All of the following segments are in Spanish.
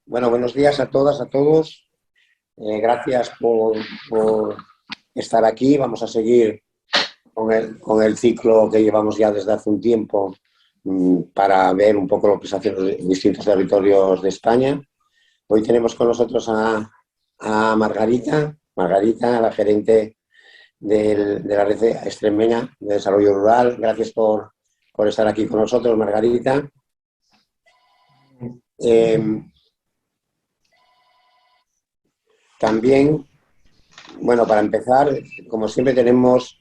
Bueno, buenos días a todas, a todos. Gracias por estar aquí. Vamos a seguir con el ciclo que llevamos ya desde hace un tiempo para ver un poco lo que se hace en distintos territorios de España. Hoy tenemos con nosotros a Margarita, la gerente de la Red Extremeña de Desarrollo Rural. Gracias por estar aquí con nosotros, Margarita. También, bueno, para empezar, como siempre tenemos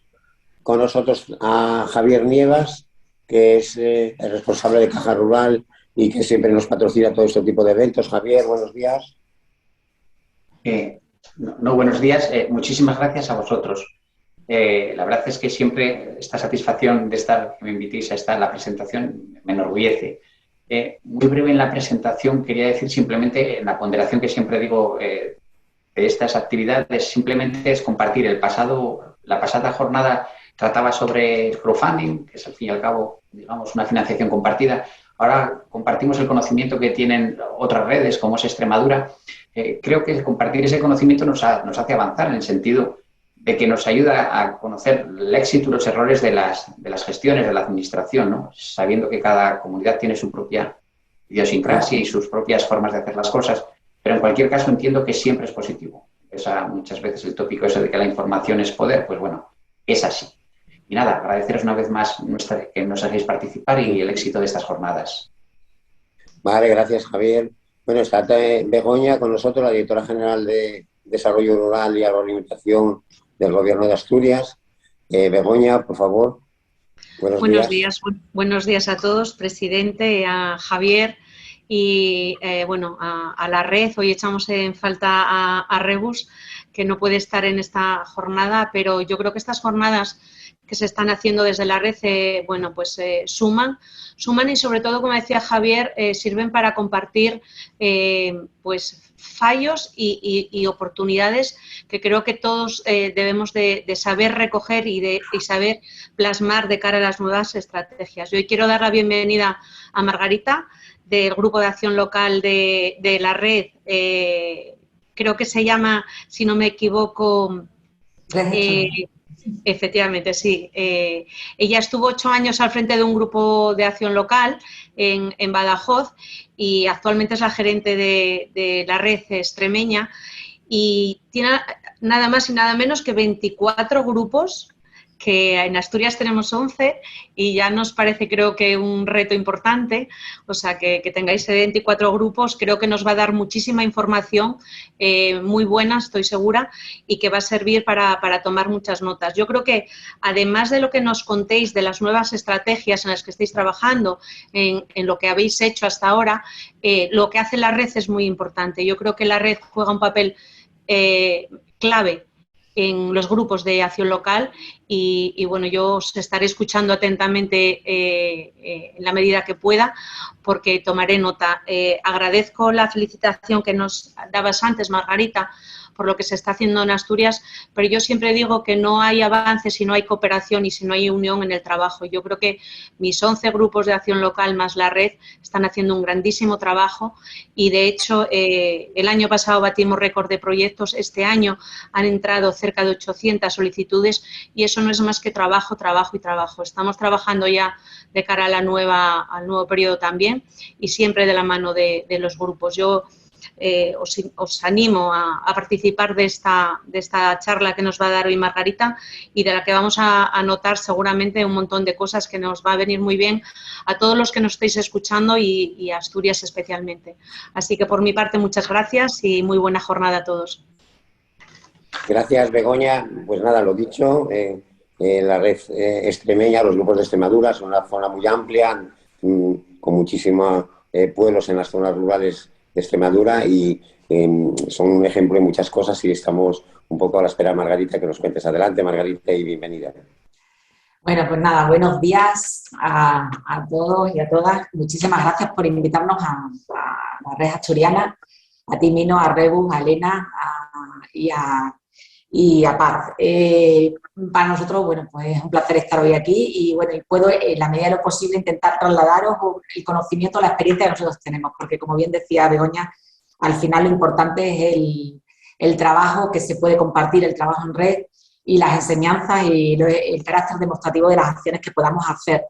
con nosotros a Javier Nievas, que es el responsable de Caja Rural y que siempre nos patrocina todo este tipo de eventos. Javier, buenos días. Buenos días. Muchísimas gracias a vosotros. La verdad es que siempre esta satisfacción de estar, que me invitéis a estar en la presentación, me enorgullece. Muy breve en la presentación, quería decir simplemente la ponderación que siempre digo de estas actividades, simplemente es compartir la pasada jornada trataba sobre crowdfunding, que es al fin y al cabo, digamos, una financiación compartida. Ahora compartimos el conocimiento que tienen otras redes, como es Extremadura. Creo que compartir ese conocimiento nos hace avanzar en el sentido de que nos ayuda a conocer el éxito y los errores de las gestiones, de la administración, ¿no? Sabiendo que cada comunidad tiene su propia idiosincrasia y sus propias formas de hacer las cosas. Pero en cualquier caso entiendo que siempre es positivo. Muchas veces el tópico ese de que la información es poder, pues bueno, es así. Y nada, agradeceros una vez más que nos hacéis participar y el éxito de estas jornadas. Vale, gracias, Javier. Bueno, está Begoña con nosotros, la directora general de Desarrollo Rural y Agroalimentación del Gobierno de Asturias. Begoña, por favor. Buenos días. Buenos días a todos, presidente, a Javier y a la red. Hoy echamos en falta a Rebus, que no puede estar en esta jornada, pero yo creo que estas jornadas que se están haciendo desde la red, suman y sobre todo, como decía Javier, sirven para compartir fallos y oportunidades que creo que todos debemos de saber recoger y saber plasmar de cara a las nuevas estrategias. Yo hoy quiero dar la bienvenida a Margarita, del Grupo de Acción Local de la red, creo que se llama, si no me equivoco, efectivamente, sí. Ella estuvo 8 años al frente de un grupo de acción local en Badajoz y actualmente es la gerente de la red extremeña y tiene nada más y nada menos que 24 grupos, que en Asturias tenemos 11 y ya nos parece, creo que, un reto importante. O sea, que tengáis 24 grupos creo que nos va a dar muchísima información muy buena, estoy segura, y que va a servir para tomar muchas notas. Yo creo que, además de lo que nos contéis de las nuevas estrategias en las que estáis trabajando, en lo que habéis hecho hasta ahora, lo que hace la red es muy importante. Yo creo que la red juega un papel clave en los grupos de acción local y bueno, yo os estaré escuchando atentamente en la medida que pueda, porque tomaré nota. Agradezco la felicitación que nos dabas antes, Margarita, por lo que se está haciendo en Asturias, pero yo siempre digo que no hay avance si no hay cooperación y si no hay unión en el trabajo. Yo creo que mis 11 grupos de acción local más la red están haciendo un grandísimo trabajo y, de hecho, el año pasado batimos récord de proyectos. Este año han entrado cerca de 800 solicitudes y eso no es más que trabajo, trabajo y trabajo. Estamos trabajando ya de cara a al nuevo periodo también y siempre de la mano de los grupos. Yo os animo a participar de esta charla que nos va a dar hoy Margarita y de la que vamos a notar seguramente un montón de cosas que nos va a venir muy bien a todos los que nos estáis escuchando y a Asturias especialmente. Así que, por mi parte, muchas gracias y muy buena jornada a todos. Gracias, Begoña. Pues nada, lo dicho, la red extremeña, los grupos de Extremadura son una zona muy amplia, con muchísimos pueblos en las zonas rurales de Extremadura y son un ejemplo de muchas cosas y estamos un poco a la espera, Margarita, que nos cuentes. Adelante, Margarita, y bienvenida. Bueno, pues nada, buenos días a todos y a todas. Muchísimas gracias por invitarnos a la red asturiana, a ti, Mino, a Rebus, a Elena y a Paz. Para nosotros, bueno, pues es un placer estar hoy aquí y bueno, y puedo en la medida de lo posible intentar trasladaros el conocimiento, la experiencia que nosotros tenemos, porque como bien decía Begoña, al final lo importante es el trabajo que se puede compartir, el trabajo en red y las enseñanzas y el carácter demostrativo de las acciones que podamos hacer.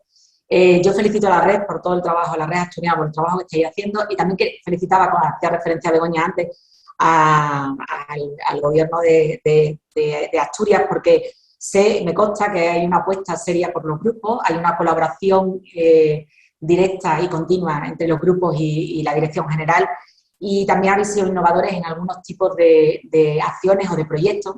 Yo felicito a la red por todo el trabajo, a la red asturiana por el trabajo que estáis haciendo, y también que felicitaba, como hacía referencia a Begoña antes, al gobierno de Asturias, porque me consta que hay una apuesta seria por los grupos, hay una colaboración directa y continua entre los grupos y la dirección general, y también habéis sido innovadores en algunos tipos de acciones o de proyectos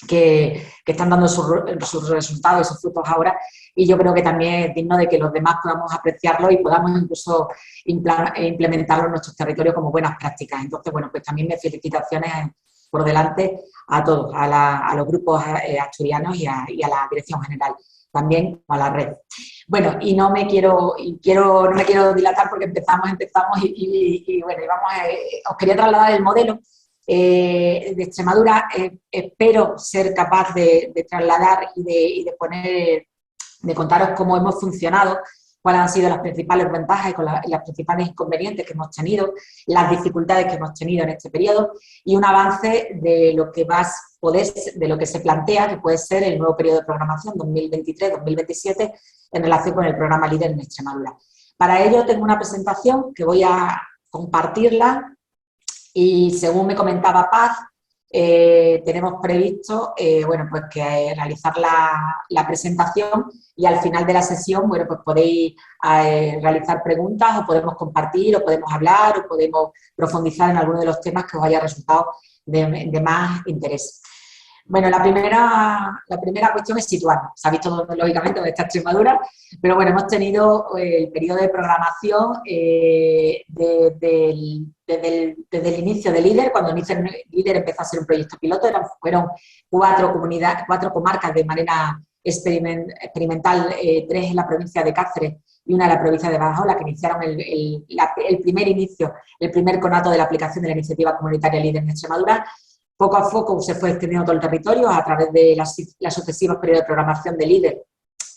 que están dando sus resultados y sus frutos ahora, y yo creo que también es digno de que los demás podamos apreciarlo y podamos incluso implementarlo en nuestros territorios como buenas prácticas. Entonces, bueno, pues también mis felicitaciones por delante a todos, a los grupos asturianos y a la dirección general, también a la red. Bueno, y no me quiero dilatar porque empezamos y bueno, os quería trasladar el modelo de Extremadura. Espero ser capaz de trasladar y de contaros cómo hemos funcionado, cuáles han sido las principales ventajas y las principales inconvenientes que hemos tenido, las dificultades que hemos tenido en este periodo y un avance de lo que de lo que se plantea que puede ser el nuevo periodo de programación 2023-2027 en relación con el programa LEADER en Extremadura. Para ello tengo una presentación que voy a compartirla y, según me comentaba Paz, tenemos previsto pues que realizar la presentación, y al final de la sesión pues podéis realizar preguntas, o podemos compartir, o podemos hablar, o podemos profundizar en alguno de los temas que os haya resultado de más interés. Bueno, la primera cuestión es situarnos. Sabéis todo, lógicamente, dónde está Extremadura, pero bueno, hemos tenido el periodo de programación desde el inicio de LEADER. Cuando LEADER empezó a ser un proyecto piloto, fueron 4 comarcas de manera experimental, 3 en la provincia de Cáceres y 1 en la provincia de Badajoz, la que iniciaron el primer conato de la aplicación de la iniciativa comunitaria LEADER en Extremadura. Poco a poco se fue extendiendo todo el territorio a través de las sucesivas periodos de programación de LEADER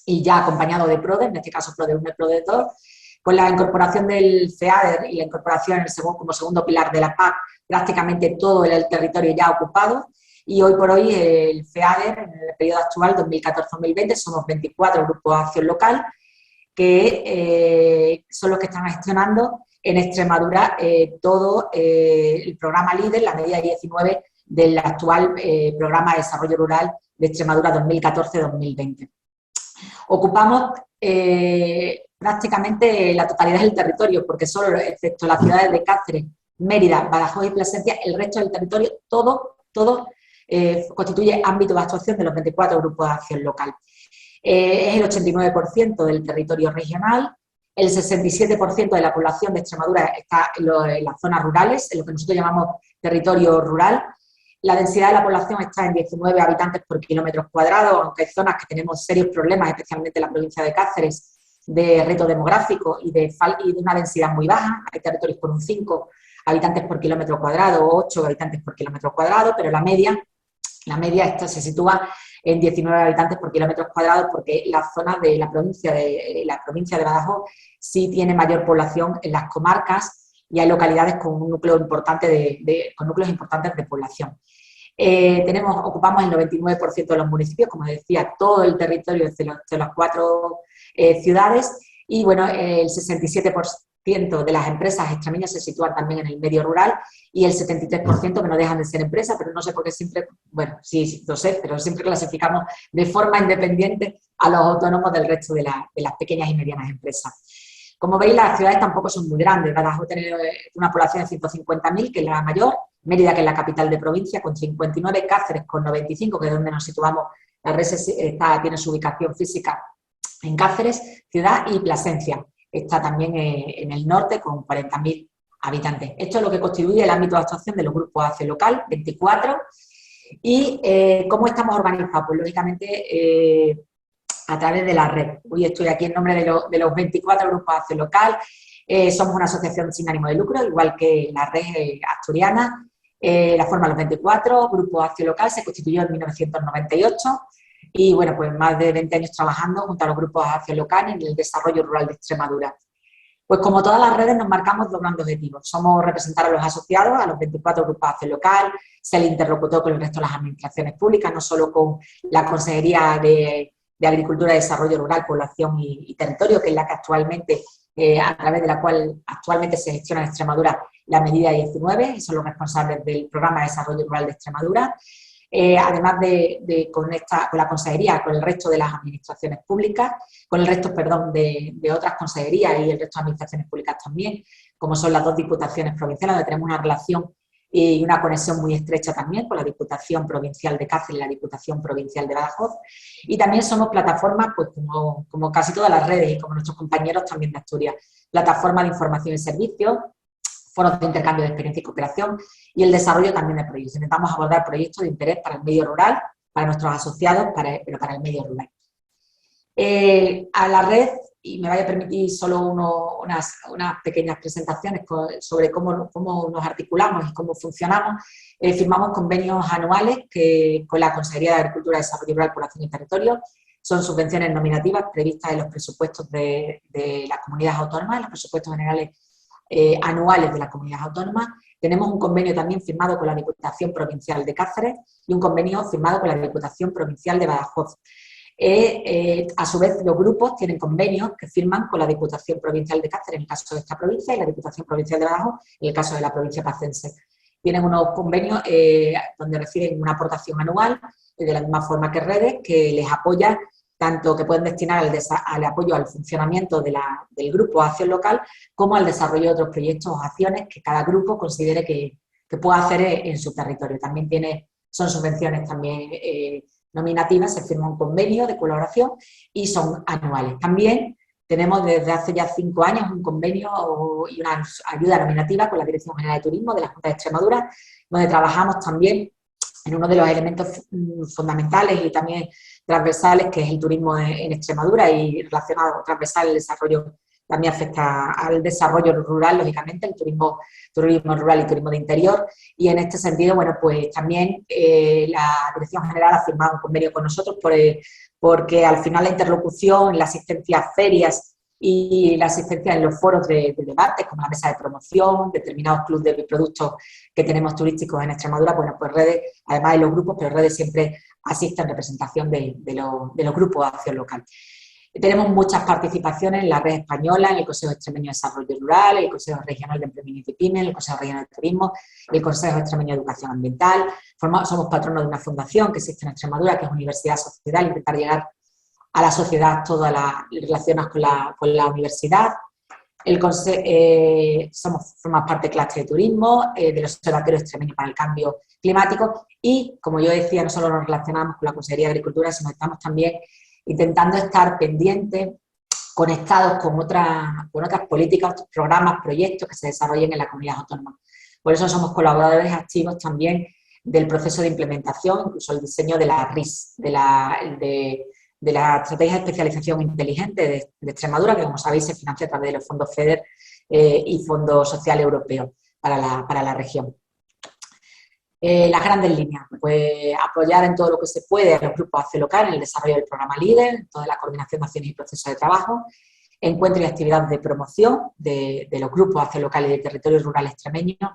y ya acompañado de PRODE, en este caso PRODE 1 y PRODE 2, con la incorporación del FEADER y la incorporación como segundo pilar de la PAC, prácticamente todo el territorio ya ocupado. Y hoy por hoy el FEADER, en el periodo actual 2014-2020, somos 24 grupos de acción local que son los que están gestionando en Extremadura todo el programa LEADER, la medida 19 del actual programa de desarrollo rural de Extremadura 2014-2020. Ocupamos prácticamente la totalidad del territorio, porque solo, excepto las ciudades de Cáceres, Mérida, Badajoz y Plasencia, el resto del territorio, todo constituye ámbito de actuación de los 24 grupos de acción local. Es el 89% del territorio regional. El 67% de la población de Extremadura está en las zonas rurales, en lo que nosotros llamamos territorio rural. La densidad de la población está en 19 habitantes por kilómetro cuadrado, aunque hay zonas que tenemos serios problemas, especialmente en la provincia de Cáceres, de reto demográfico y de una densidad muy baja. Hay territorios con un 5 habitantes por kilómetro cuadrado o 8 habitantes por kilómetro cuadrado, pero la media esta se sitúa en 19 habitantes por kilómetros cuadrados, porque la zona de la provincia de Badajoz sí tiene mayor población en las comarcas y hay localidades con un núcleo importante con núcleos importantes de población. Ocupamos el 99% de los municipios, como decía, todo el territorio de las 4 ciudades, y bueno, el 67% de las empresas extremeñas se sitúan también en el medio rural, y el 73% que no dejan de ser empresas, pero no sé por qué siempre, bueno, sí lo sé, pero siempre clasificamos de forma independiente a los autónomos del resto de las pequeñas y medianas empresas. Como veis, las ciudades tampoco son muy grandes. Badajoz tiene una población de 150.000, que es la mayor, Mérida, que es la capital de provincia, con 59, Cáceres con 95, que es donde nos situamos. La red tiene su ubicación física en Cáceres, ciudad, y Plasencia está también en el norte con 40.000 habitantes. Esto es lo que constituye el ámbito de actuación de los grupos de acción local, 24. ¿Y cómo estamos organizados? Pues lógicamente a través de la red. Hoy estoy aquí en nombre de los 24 grupos de acción local. Somos una asociación sin ánimo de lucro, igual que la red asturiana. La forman los 24 grupos de acción local, se constituyó en 1998 y, bueno, pues más de 20 años trabajando junto a los grupos de acción local en el desarrollo rural de Extremadura. Pues como todas las redes nos marcamos dos grandes objetivos. Somos representar a los asociados, a los 24 grupos de acción local, ser el interlocutor con el resto de las administraciones públicas, no solo con la Consejería de Agricultura, Desarrollo Rural, Población y Territorio, que es la que actualmente, a través de la cual actualmente se gestiona en Extremadura la medida 19, y son los responsables del Programa de Desarrollo Rural de Extremadura. Además con la consejería, con el resto de las administraciones públicas, con el resto, perdón, de otras consejerías y el resto de administraciones públicas también, como son las dos diputaciones provinciales, donde tenemos una relación y una conexión muy estrecha también con la Diputación Provincial de Cáceres y la Diputación Provincial de Badajoz. Y también somos plataformas, pues como casi todas las redes y como nuestros compañeros también de Asturias, plataforma de información y servicios, foros de intercambio de experiencia y cooperación y el desarrollo también de proyectos. Intentamos abordar proyectos de interés para el medio rural, para nuestros asociados, pero para el medio rural. A la red, y me vaya a permitir solo unas pequeñas presentaciones sobre cómo nos articulamos y cómo funcionamos, firmamos convenios anuales con la Consejería de Agricultura, Desarrollo Rural, Población y Territorio. Son subvenciones nominativas previstas en los presupuestos de las comunidades autónomas, en los presupuestos generales anuales de las comunidades autónomas. Tenemos un convenio también firmado con la Diputación Provincial de Cáceres y un convenio firmado con la Diputación Provincial de Badajoz. A su vez, los grupos tienen convenios que firman con la Diputación Provincial de Cáceres en el caso de esta provincia y la Diputación Provincial de Badajoz en el caso de la provincia pacense. Tienen unos convenios donde reciben una aportación anual de la misma forma que redes, que les apoya tanto que pueden destinar al apoyo al funcionamiento del grupo de acción local como al desarrollo de otros proyectos o acciones que cada grupo considere que pueda hacer en su territorio. También son subvenciones también nominativas, se firma un convenio de colaboración y son anuales. También tenemos desde hace ya 5 años un convenio y una ayuda nominativa con la Dirección General de Turismo de la Junta de Extremadura, donde trabajamos también en uno de los elementos fundamentales y también transversales, que es el turismo en Extremadura, y relacionado transversal el desarrollo, también afecta al desarrollo rural, lógicamente, el turismo rural y turismo de interior, y en este sentido, bueno, pues también la Dirección General ha firmado un convenio con nosotros porque al final la interlocución, la asistencia a ferias y la asistencia en los foros de debate, como la mesa de promoción, determinados clubes de productos que tenemos turísticos en Extremadura, bueno, pues redes, además de los grupos, pero redes siempre asisten en representación de los grupos de acción local. Tenemos muchas participaciones en la red española, en el Consejo Extremeño de Desarrollo Rural, el Consejo Regional de Emprendimiento y Pymes, el Consejo Regional de Turismo, el Consejo Extremeño de Educación Ambiental. Somos patronos de una fundación que existe en Extremadura, que es Universidad Sociedad, intentar llegar a la sociedad todas las relacionadas con la universidad. Formamos parte del clúster de turismo, del Observatorio Extremeño para el Cambio Climático y, como yo decía, no solo nos relacionamos con la Consejería de Agricultura, sino estamos también intentando estar pendientes, conectados con otras políticas, otros programas, proyectos que se desarrollen en la comunidad autónoma. Por eso somos colaboradores activos también del proceso de implementación, incluso el diseño de la RIS, de la Estrategia de Especialización Inteligente de Extremadura, que como sabéis se financia a través de los fondos FEDER y Fondo Social Europeo para la región. Las grandes líneas, pues apoyar en todo lo que se puede a los grupos de acción local en el desarrollo del programa LEADER, en toda la coordinación de acciones y procesos de trabajo, encuentros y actividades de promoción de los grupos de acción local y de territorios rurales extremeños,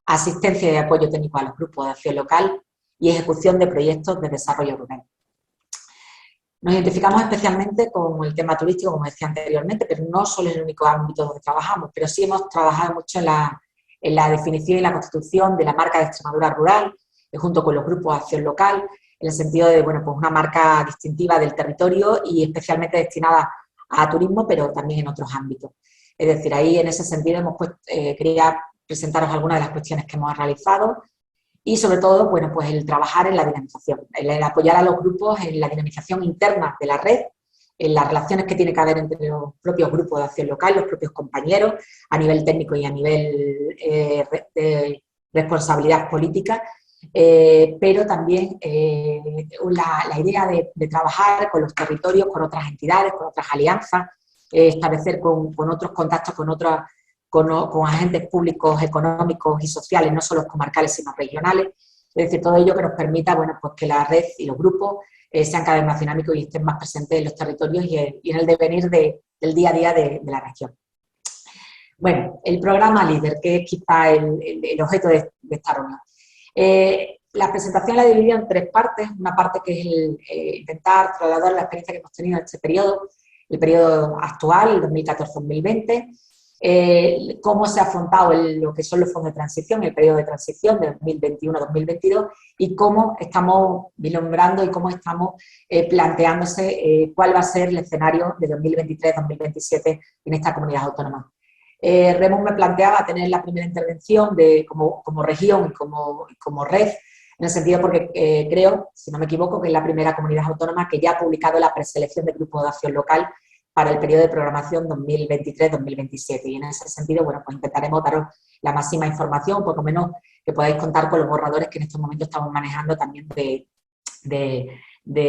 asistencia y apoyo técnico a los grupos de acción local y ejecución de proyectos de desarrollo rural. Nos identificamos especialmente con el tema turístico, como decía anteriormente, pero no solo es el único ámbito donde trabajamos, pero sí hemos trabajado mucho en la definición y la constitución de la marca de Extremadura rural, junto con los grupos de acción local, en el sentido de, bueno, pues una marca distintiva del territorio y especialmente destinada a turismo, pero también en otros ámbitos. Es decir, ahí en ese sentido quería presentaros algunas de las cuestiones que hemos realizado y sobre todo, bueno, pues el trabajar en la dinamización, el apoyar a los grupos en la dinamización interna de la red, en las relaciones que tiene que haber entre los propios grupos de acción local, los propios compañeros, a nivel técnico y a nivel de responsabilidad política, pero también la idea de trabajar con los territorios, con otras entidades, con otras alianzas, establecer con otros contactos, con agentes públicos, económicos y sociales, no solo comarcales, sino regionales. Es decir, todo ello que nos permita, bueno, pues que la red y los grupos sean cada vez más dinámicos y estén más presentes en los territorios y en el devenir del día a día de la región. Bueno, el programa LEADER, que es quizá el objeto de esta reunión. La presentación la he dividido en 3 partes. Una parte que es intentar trasladar la experiencia que hemos tenido en este periodo, el periodo actual, el 2014-2020, cómo se ha afrontado lo que son los fondos de transición, el periodo de transición de 2021-2022 y cómo estamos vislumbrando y cómo estamos planteándose cuál va a ser el escenario de 2023-2027 en esta comunidad autónoma. Remus me planteaba tener la primera intervención como región y como red, en el sentido porque creo, si no me equivoco, que es la primera comunidad autónoma que ya ha publicado la preselección de grupos de acción local para el periodo de programación 2023-2027. Y en ese sentido, bueno, pues intentaremos daros la máxima información, por lo menos que podáis contar con los borradores que en estos momentos estamos manejando también de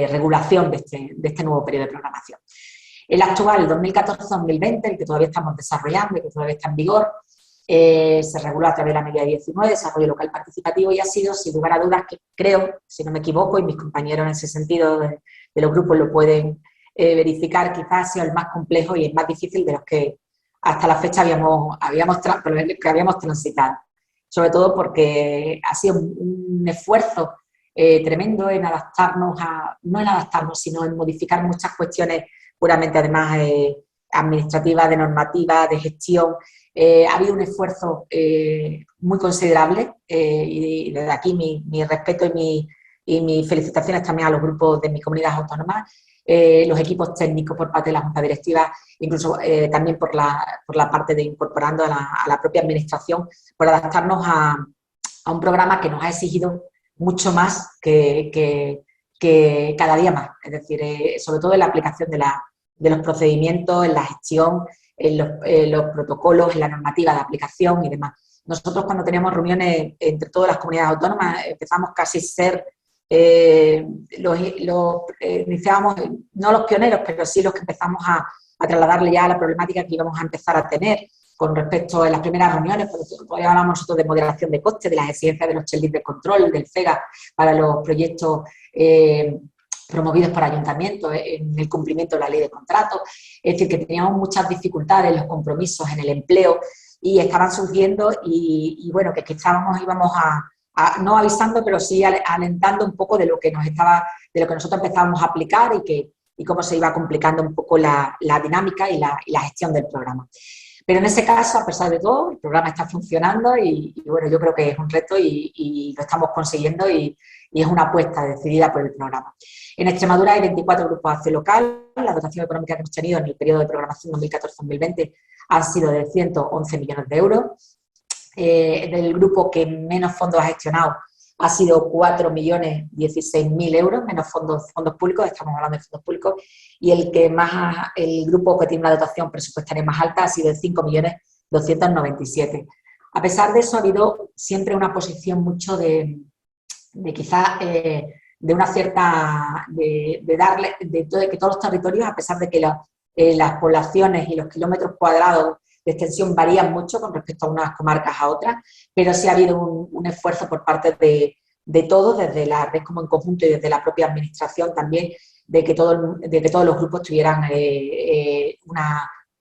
regulación de este nuevo periodo de programación. El actual, 2014-2020, el que todavía estamos desarrollando y que todavía está en vigor, se reguló a través de la medida 19, desarrollo local participativo, y ha sido, sin lugar a dudas, que creo, si no me equivoco, y mis compañeros en ese sentido de los grupos lo pueden verificar, quizás ha sido el más complejo y el más difícil de los que hasta la fecha habíamos transitado. Sobre todo porque ha sido un esfuerzo tremendo en adaptarnos no en adaptarnos, sino en modificar muchas cuestiones puramente, además, administrativas, de normativa, de gestión. Ha habido un esfuerzo muy considerable y desde aquí mi respeto y mis felicitaciones también a los grupos de mis comunidades autónomas, los equipos técnicos por parte de la Junta Directiva, incluso también por la parte de incorporando a la propia administración, por adaptarnos a un programa que nos ha exigido mucho más que cada día más. Es decir, sobre todo en la aplicación de los procedimientos, en la gestión, en los protocolos, en la normativa de aplicación y demás. Nosotros, cuando teníamos reuniones entre todas las comunidades autónomas, empezamos casi a ser iniciábamos, no los pioneros, pero sí los que empezamos a trasladarle ya la problemática que íbamos a empezar a tener con respecto a las primeras reuniones, porque todavía hablamos nosotros de moderación de costes, de las exigencias de los checklist de control, del FEGA para los proyectos promovidos por ayuntamientos en el cumplimiento de la ley de contratos. Es decir, que teníamos muchas dificultades en los compromisos, en el empleo, y estaban surgiendo y bueno, que quizás íbamos no avisando, pero sí alentando un poco de lo que nosotros empezábamos a aplicar y cómo se iba complicando un poco la dinámica y la gestión del programa. Pero en ese caso, a pesar de todo, el programa está funcionando y bueno, yo creo que es un reto y lo estamos consiguiendo y es una apuesta decidida por el programa. En Extremadura hay 24 grupos de acción local. La dotación económica que hemos tenido en el periodo de programación 2014-2020 ha sido de 111 millones de euros. Del grupo que menos fondos ha gestionado ha sido 4.016.000 euros, menos fondos públicos, estamos hablando de fondos públicos, y el grupo que tiene una dotación presupuestaria más alta ha sido de 5.297.000. A pesar de eso, ha habido siempre una posición mucho de quizás de una cierta, de que todos los territorios, a pesar de que las poblaciones y los kilómetros cuadrados de extensión varían mucho con respecto a unas comarcas a otras, pero sí ha habido un esfuerzo por parte de todos, desde la red como en conjunto y desde la propia administración también, de que todos los grupos tuvieran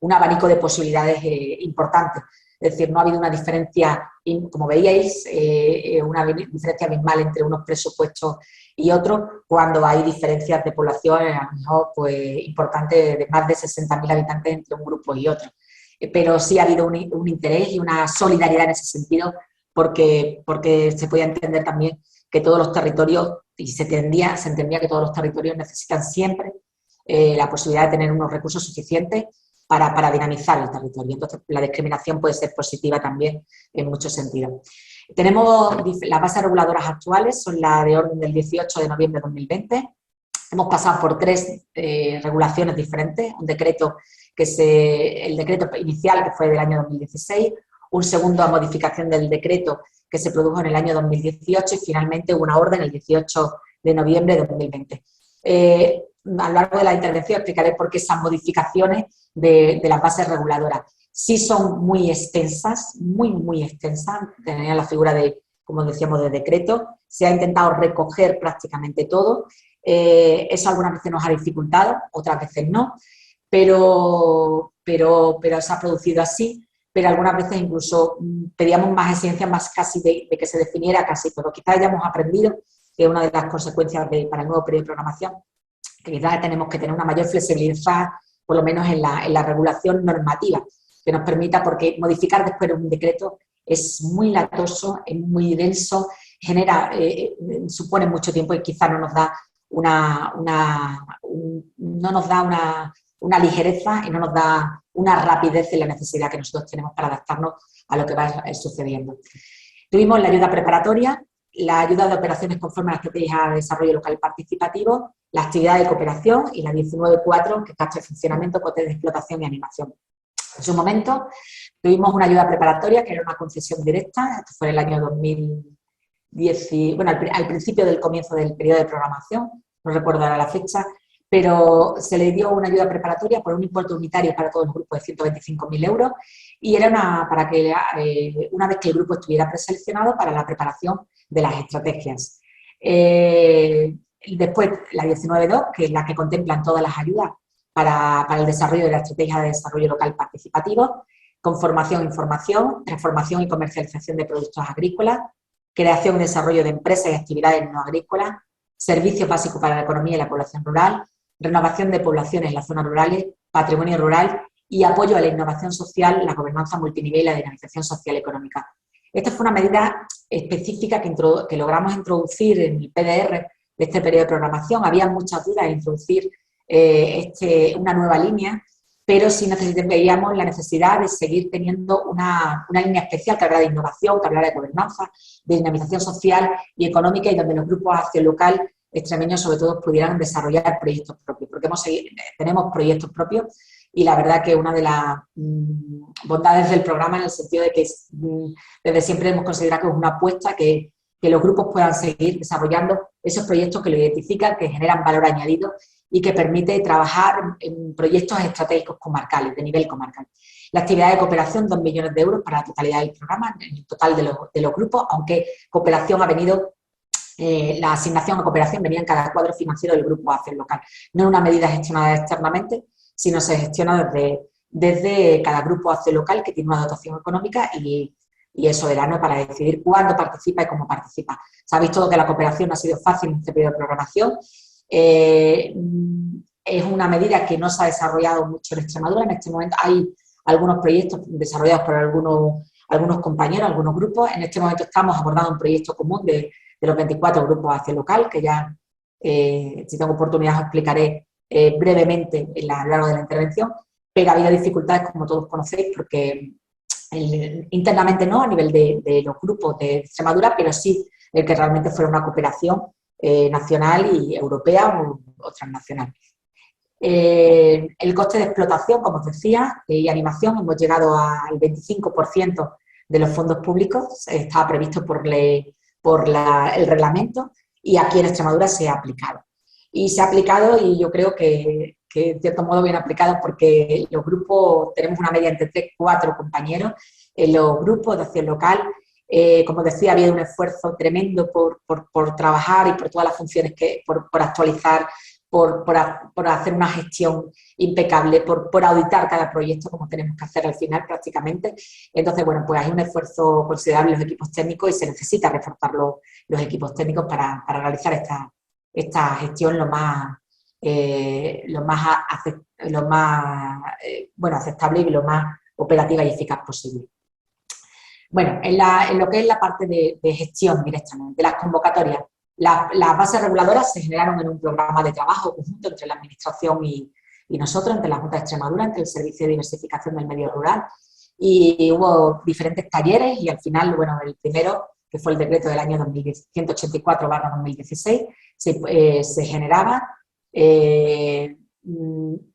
un abanico de posibilidades importantes. Es decir, no ha habido una diferencia, como veíais, una diferencia abismal entre unos presupuestos y otros, cuando hay diferencias de población, a lo mejor pues, importantes, de más de 60.000 habitantes entre un grupo y otro. Pero sí ha habido un interés y una solidaridad en ese sentido, porque se podía entender también que todos los territorios, y se entendía que todos los territorios necesitan siempre la posibilidad de tener unos recursos suficientes para dinamizar el territorio. Entonces, la discriminación puede ser positiva también en muchos sentidos. Tenemos las bases reguladoras actuales, son la de orden del 18 de noviembre de 2020. Hemos pasado por 3 regulaciones diferentes, un decreto el decreto inicial, que fue del año 2016, un segundo a modificación del decreto que se produjo en el año 2018 y finalmente una orden el 18 de noviembre de 2020. A lo largo de la intervención explicaré por qué esas modificaciones de las bases reguladoras sí son muy extensas, muy extensas, tenían la figura de, como decíamos, de decreto, se ha intentado recoger prácticamente todo, eso algunas veces nos ha dificultado, otras veces no, pero se ha producido así. pero algunas veces incluso pedíamos más exigencias, más casi de que se definiera casi todo. Quizás hayamos aprendido que una de las consecuencias para el nuevo periodo de programación, que quizás tenemos que tener una mayor flexibilidad, por lo menos en la regulación normativa, que nos permita, porque modificar después un decreto es muy latoso, es muy denso, supone mucho tiempo y quizás no nos da una ligereza y no nos da una rapidez en la necesidad que nosotros tenemos para adaptarnos a lo que va sucediendo. Tuvimos la ayuda preparatoria, la ayuda de operaciones conforme a la estrategia de desarrollo local participativo, la actividad de cooperación y la 19.4, que capta el funcionamiento, costes de explotación y animación. En su momento tuvimos una ayuda preparatoria, que era una concesión directa, esto fue en el año 2010, bueno, al principio del comienzo del periodo de programación, no recuerdo ahora la fecha, pero se le dio una ayuda preparatoria por un importe unitario para todos los grupos de 125.000 euros y era para que una vez que el grupo estuviera preseleccionado para la preparación de las estrategias. Después la 19.2, que es la que contemplan todas las ayudas para el desarrollo de la estrategia de desarrollo local participativo, con formación e información, transformación y comercialización de productos agrícolas, creación y desarrollo de empresas y actividades no agrícolas, servicios básicos para la economía y la población rural, renovación de poblaciones en las zonas rurales, patrimonio rural y apoyo a la innovación social, la gobernanza multinivel y la dinamización social y económica. Esta fue una medida específica que logramos introducir en el PDR de este periodo de programación. Había muchas dudas en introducir una nueva línea, pero sí veíamos la necesidad de seguir teniendo una línea especial que hablara de innovación, que hablara de gobernanza, de dinamización social y económica y donde los grupos de acción local extremeños sobre todo pudieran desarrollar proyectos propios, porque tenemos proyectos propios y la verdad que una de las bondades del programa en el sentido de que desde siempre hemos considerado que es una apuesta que los grupos puedan seguir desarrollando esos proyectos que lo identifican, que generan valor añadido y que permite trabajar en proyectos estratégicos comarcales, de nivel comarcal. La actividad de cooperación, 2 millones de euros para la totalidad del programa, en el total de los grupos, aunque cooperación ha venido, la asignación a cooperación venía en cada cuadro financiero del grupo acción local. No es una medida gestionada externamente, sino se gestiona desde cada grupo acción local que tiene una dotación económica y es soberano para decidir cuándo participa y cómo participa. Sabéis todo que la cooperación no ha sido fácil en este periodo de programación. Es una medida que no se ha desarrollado mucho en Extremadura. En este momento hay algunos proyectos desarrollados por algunos compañeros, algunos grupos. En este momento estamos abordando un proyecto común de los 24 grupos de acción local, que ya, si tengo oportunidad, os explicaré brevemente a lo largo de la intervención, pero ha habido dificultades, como todos conocéis, porque internamente no, a nivel de los grupos de Extremadura, pero sí el que realmente fuera una cooperación nacional y europea o transnacional. El coste de explotación, como os decía, y animación, hemos llegado al 25% de los fondos públicos, estaba previsto por el reglamento y aquí en Extremadura se ha aplicado. Y se ha aplicado y yo creo que en cierto modo bien aplicado porque los grupos, tenemos una media entre 3-4 compañeros en los grupos de acción local. Como decía, había un esfuerzo tremendo por trabajar y por todas las funciones, por actualizar, por hacer una gestión impecable, por auditar cada proyecto como tenemos que hacer al final prácticamente. Entonces, bueno, pues hay un esfuerzo considerable en los equipos técnicos y se necesita reforzar los equipos técnicos para realizar esta gestión lo más aceptable y lo más operativa y eficaz posible. Bueno, en lo que es la parte de gestión directamente, las convocatorias, las bases reguladoras se generaron en un programa de trabajo conjunto entre la Administración y nosotros, entre la Junta de Extremadura, entre el Servicio de Diversificación del Medio Rural, y hubo diferentes talleres y al final, bueno, el primero, que fue el decreto del año 184/2016, se generaba,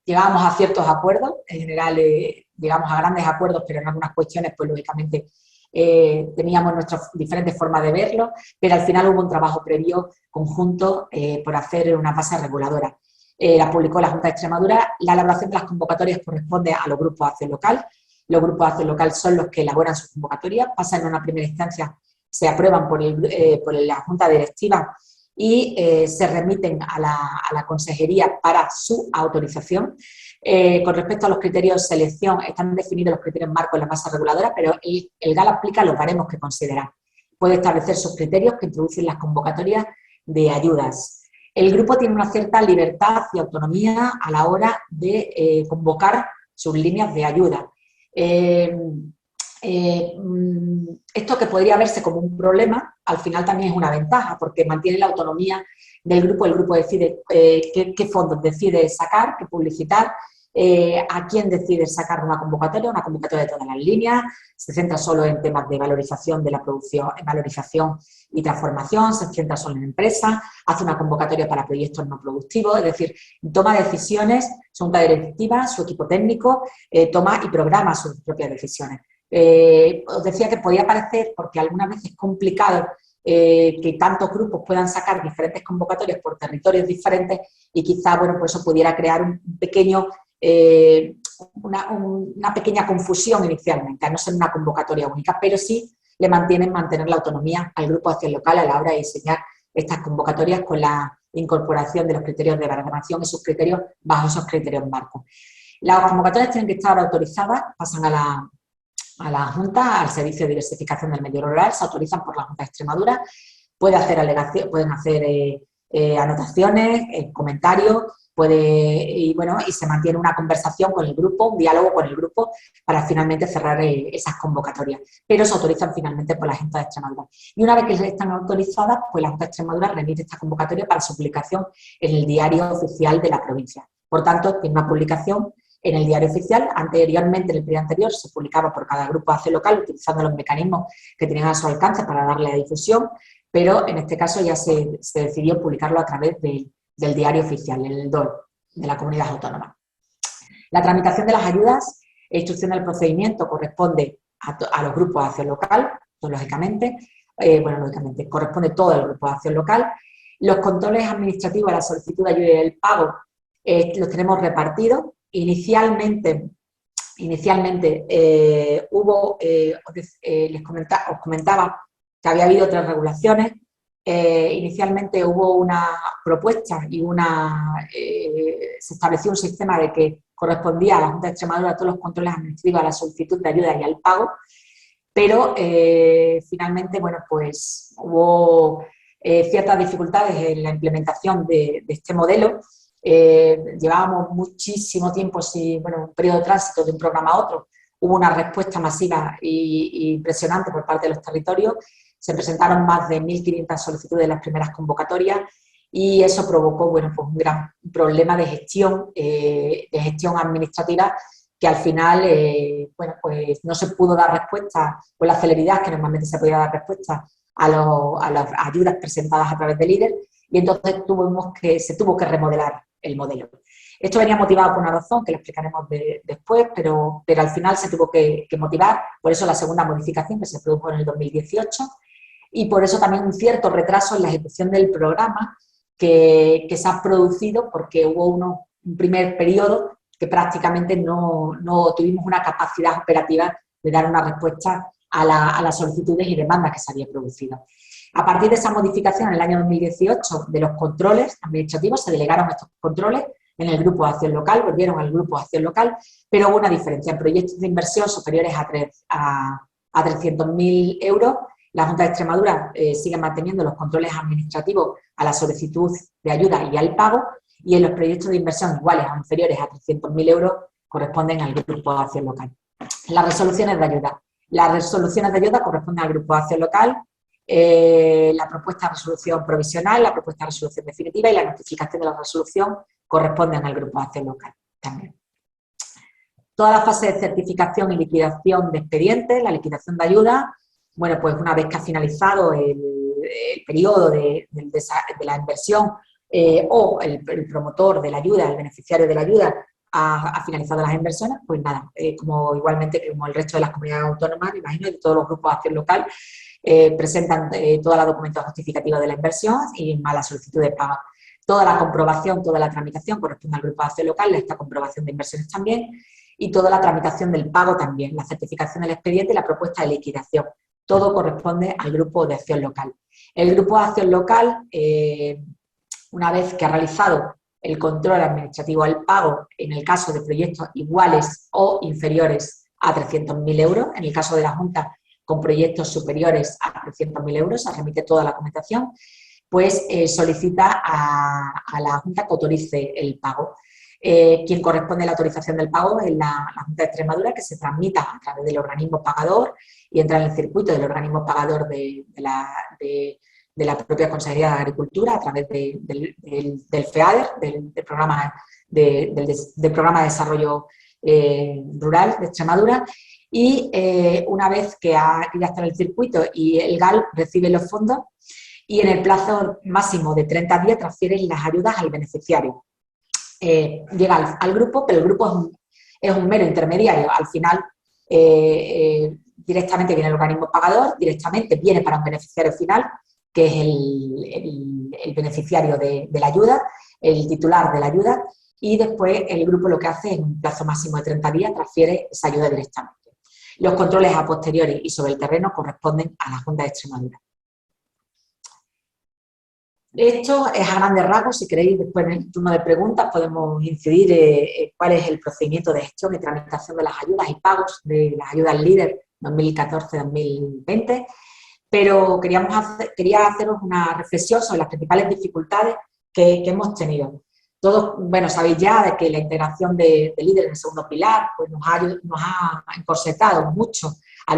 llegábamos a ciertos acuerdos, en general llegamos a grandes acuerdos, pero en algunas cuestiones, pues lógicamente, teníamos nuestras diferentes formas de verlo, pero al final hubo un trabajo previo conjunto por hacer una base reguladora. La publicó la Junta de Extremadura. La elaboración de las convocatorias corresponde a los grupos de acción local. Los grupos de acción local son los que elaboran sus convocatorias, pasan en una primera instancia, se aprueban por la Junta Directiva y se remiten a la Consejería para su autorización. Con respecto a los criterios de selección, están definidos los criterios marcos en la masa reguladora, pero el GAL aplica los baremos que considera. Puede establecer sus criterios que introducen las convocatorias de ayudas. El grupo tiene una cierta libertad y autonomía a la hora de convocar sus líneas de ayuda. Esto que podría verse como un problema, al final también es una ventaja, porque mantiene la autonomía del grupo. El grupo decide qué fondos decide sacar, qué publicitar, a quién decide sacar una convocatoria de todas las líneas, se centra solo en temas de valorización de la producción, valorización y transformación, se centra solo en empresas, hace una convocatoria para proyectos no productivos, es decir, toma decisiones, su junta directiva, su equipo técnico, toma y programa sus propias decisiones. Os decía que podía parecer, porque algunas veces es complicado que tantos grupos puedan sacar diferentes convocatorias por territorios diferentes y quizá, bueno, pues eso pudiera crear un pequeño, una pequeña confusión inicialmente, a no ser una convocatoria única, pero sí le mantener la autonomía al Grupo de Acción Local a la hora de diseñar estas convocatorias con la incorporación de los criterios de baremación y sus criterios bajo esos criterios marcos. Las convocatorias tienen que estar autorizadas, pasan a la Junta, al Servicio de Diversificación del Medio Rural, se autorizan por la Junta de Extremadura, pueden hacer anotaciones, comentarios, y se mantiene una conversación con el grupo, un diálogo con el grupo para finalmente cerrar esas convocatorias, pero se autorizan finalmente por la Junta de Extremadura. Y una vez que están autorizadas, pues la Junta de Extremadura remite esta convocatoria para su publicación en el diario oficial de la provincia. Por tanto, tiene una publicación en el diario oficial. Anteriormente, en el periodo anterior, se publicaba por cada grupo de acción local utilizando los mecanismos que tenían a su alcance para darle difusión, pero en este caso ya se decidió publicarlo a través del diario oficial, el DOL, de la comunidad autónoma. La tramitación de las ayudas e instrucción del procedimiento corresponde a los grupos de acción local, pues, lógicamente, corresponde todo el grupo de acción local. Los controles administrativos a la solicitud de ayuda y el pago los tenemos repartidos. Inicialmente os comentaba que había habido 3 regulaciones. Inicialmente hubo una propuesta y se estableció un sistema de que correspondía a la Junta de Extremadura todos los controles administrativos a la solicitud de ayuda y al pago, pero finalmente, bueno, pues hubo ciertas dificultades en la implementación de este modelo. Llevábamos muchísimo tiempo, un periodo de tránsito de un programa a otro. Hubo una respuesta masiva y impresionante por parte de los territorios. Se presentaron más de 1.500 solicitudes en las primeras convocatorias y eso provocó, pues un gran problema de gestión administrativa que al final, pues no se pudo dar respuesta con la celeridad que normalmente se podía dar respuesta a las ayudas presentadas a través del líder, y entonces se tuvo que remodelar el modelo. Esto venía motivado por una razón que lo explicaremos después, pero al final se tuvo que motivar, por eso la segunda modificación que se produjo en el 2018, y por eso también un cierto retraso en la ejecución del programa que se ha producido porque hubo un primer periodo que prácticamente no tuvimos una capacidad operativa de dar una respuesta a las solicitudes y demandas que se habían producido. A partir de esa modificación en el año 2018 de los controles administrativos, se delegaron estos controles en el Grupo de Acción Local, volvieron al Grupo de Acción Local, pero hubo una diferencia. En proyectos de inversión superiores a 300.000 euros, la Junta de Extremadura sigue manteniendo los controles administrativos a la solicitud de ayuda y al pago, y en los proyectos de inversión iguales o inferiores a 300.000 euros corresponden al Grupo de Acción Local. Las resoluciones de ayuda. Las resoluciones de ayuda corresponden al Grupo de Acción Local. La propuesta de resolución provisional, la propuesta de resolución definitiva y la notificación de la resolución corresponden al Grupo de Acción Local también. Toda la fase de certificación y liquidación de expedientes, la liquidación de ayuda, bueno, pues una vez que ha finalizado el periodo de la inversión o el promotor de la ayuda, el beneficiario de la ayuda, ha finalizado las inversiones, pues nada, igualmente como el resto de las comunidades autónomas, me imagino, de todos los grupos de acción local, presentan toda la documentación justificativa de la inversión y más la solicitud de pago. Toda la comprobación, toda la tramitación corresponde al Grupo de Acción Local, esta comprobación de inversiones también, y toda la tramitación del pago también, la certificación del expediente y la propuesta de liquidación. Todo corresponde al Grupo de Acción Local. El Grupo de Acción Local, una vez que ha realizado el control administrativo al pago en el caso de proyectos iguales o inferiores a 300.000 euros. En el caso de la Junta, con proyectos superiores a 300.000 euros, se remite toda la documentación, pues solicita a la Junta que autorice el pago. Quien corresponde a la autorización del pago es la Junta de Extremadura, que se transmita a través del organismo pagador y entra en el circuito del organismo pagador de la propia Consejería de Agricultura a través del FEADER, del Programa de Desarrollo Rural de Extremadura, y una vez que ya está en el circuito y el GAL recibe los fondos, y en el plazo máximo de 30 días transfieren las ayudas al beneficiario. Llega al grupo, pero el grupo es un mero intermediario. Al final, directamente viene el organismo pagador, directamente viene para un beneficiario final, que es el beneficiario de la ayuda, el titular de la ayuda, y después el grupo lo que hace en un plazo máximo de 30 días transfiere esa ayuda directamente. Los controles a posteriori y sobre el terreno corresponden a la Junta de Extremadura. Esto es a grandes rasgos. Si queréis, después en el turno de preguntas podemos incidir en cuál es el procedimiento de gestión y tramitación de las ayudas y pagos de las ayudas LEADER 2014-2020, pero quería haceros una reflexión sobre las principales dificultades que hemos tenido. Todos, bueno, sabéis ya de que la integración de LEADER en el segundo pilar pues nos ha encorsetado mucho a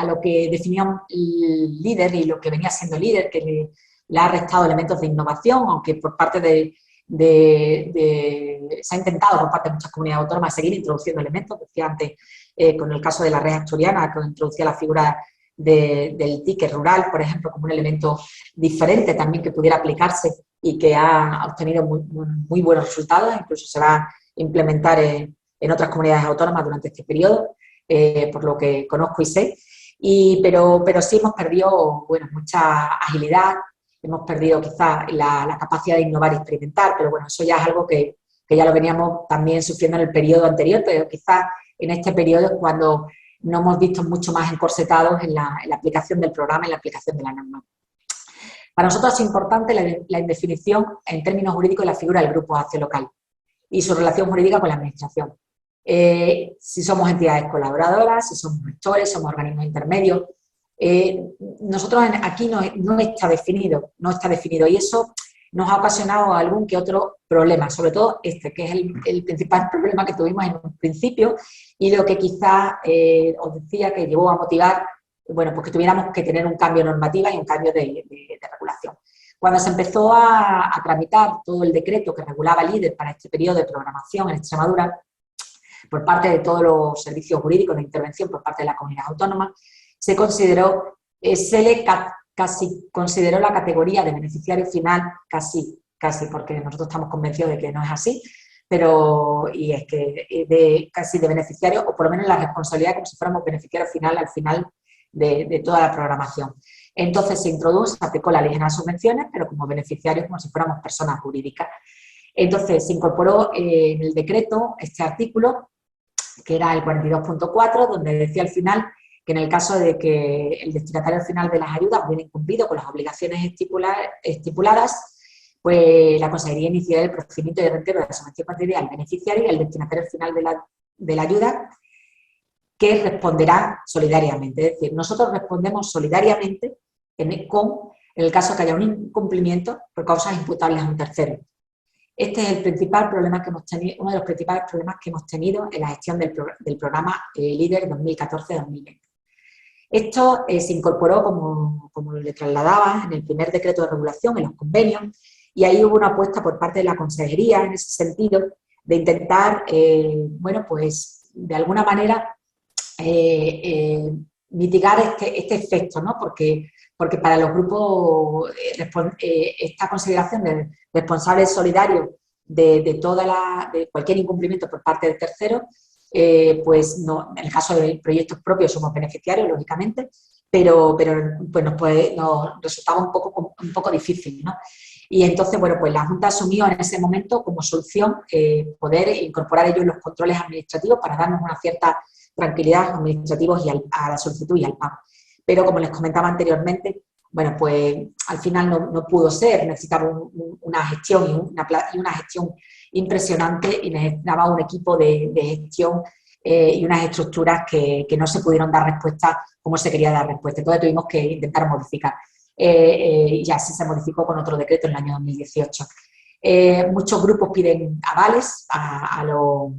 lo que definíamos LEADER y lo que venía siendo LEADER, que le ha restado elementos de innovación, aunque por parte se ha intentado por parte de muchas comunidades autónomas seguir introduciendo elementos. Decía antes, con el caso de la red asturiana, que introducía la figura del ticket rural, por ejemplo, como un elemento diferente también que pudiera aplicarse y que ha obtenido muy buenos resultados. Incluso se va a implementar en otras comunidades autónomas durante este periodo, por lo que conozco y sé. Pero sí hemos perdido mucha agilidad. Hemos perdido quizás la capacidad de innovar y experimentar, pero bueno, eso ya es algo que ya lo veníamos también sufriendo en el periodo anterior, pero quizás en este periodo es cuando nos hemos visto mucho más encorsetados en la aplicación del programa y la aplicación de la norma. Para nosotros es importante la indefinición en términos jurídicos de la figura del grupo de acción local y su relación jurídica con la administración. Si somos entidades colaboradoras, si somos gestores, somos organismos intermedios. Nosotros aquí no está definido y eso nos ha ocasionado algún que otro problema, sobre todo este, que es el principal problema que tuvimos en un principio y lo que quizás os decía que llevó a motivar, pues que tuviéramos que tener un cambio normativa y un cambio de regulación. Cuando se empezó a tramitar todo el decreto que regulaba LEADER para este periodo de programación en Extremadura, por parte de todos los servicios jurídicos de intervención por parte de la comunidad autónoma, se consideró la categoría de beneficiario final, casi, porque nosotros estamos convencidos de que no es así, y es que casi de beneficiario, o por lo menos la responsabilidad como si fuéramos beneficiario final al final de toda la programación. Entonces se aplicó la Ley General de Subvenciones, pero como beneficiarios como si fuéramos personas jurídicas. Entonces se incorporó en el decreto este artículo, que era el 42.4, donde decía al final que en el caso de que el destinatario final de las ayudas hubiera incumplido con las obligaciones estipuladas, pues la Consejería iniciará el procedimiento de reitero de la subvención concedida al beneficiario y al destinatario final de la ayuda, que responderá solidariamente. Es decir, nosotros respondemos solidariamente en el caso que haya un incumplimiento por causas imputables a un tercero. Este es el principal problema que hemos tenido, uno de los principales problemas que hemos tenido en la gestión del programa LEADER 2014-2020. Esto se incorporó, como le trasladaba, en el primer decreto de regulación, en los convenios, y ahí hubo una apuesta por parte de la Consejería en ese sentido de intentar, pues de alguna manera mitigar este efecto, ¿no? Porque para los grupos esta consideración de responsable solidario de cualquier incumplimiento por parte del tercero, pues no, en el caso de proyectos propios somos beneficiarios, lógicamente, pero pues nos resultaba un poco difícil, ¿no? Y entonces, pues la Junta asumió en ese momento como solución poder incorporar ellos los controles administrativos para darnos una cierta tranquilidad administrativos a la solicitud y al pago. Pero como les comentaba anteriormente, bueno, pues al final no pudo ser, necesitaba una gestión y una gestión impresionante y necesitaba un equipo de gestión y unas estructuras que no se pudieron dar respuesta como se quería dar respuesta. Entonces tuvimos que intentar modificar. Y así se modificó con otro decreto en el año 2018. Muchos grupos piden avales a los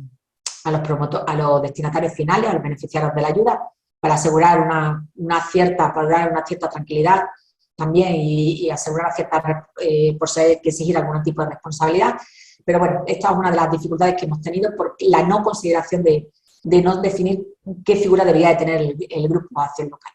destinatarios finales, a los beneficiarios de la ayuda, para asegurar una cierta tranquilidad también y asegurar por ser que exigir algún tipo de responsabilidad. Pero bueno, esta es una de las dificultades que hemos tenido por la no consideración de no definir qué figura debería de tener el grupo de acción local.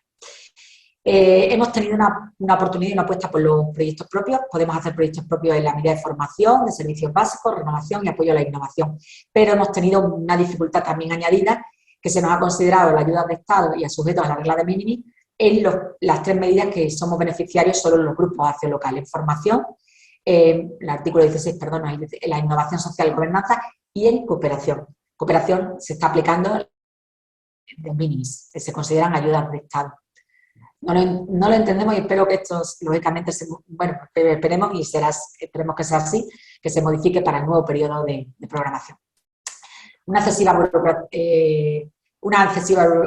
Hemos tenido una oportunidad y una apuesta por los proyectos propios. Podemos hacer proyectos propios en la medida de formación, de servicios básicos, renovación y apoyo a la innovación. Pero hemos tenido una dificultad también añadida, que se nos ha considerado la ayuda de Estado y a sujetos a la regla de minimis en las 3 medidas que somos beneficiarios solo en los grupos de acción local: en formación, el artículo 16, perdón, en la innovación social y gobernanza, y en cooperación. Cooperación se está aplicando de minimis, que se consideran ayudas de Estado. No lo entendemos y espero que esto, lógicamente, esperemos que sea así, que se modifique para el nuevo periodo de programación. Una excesiva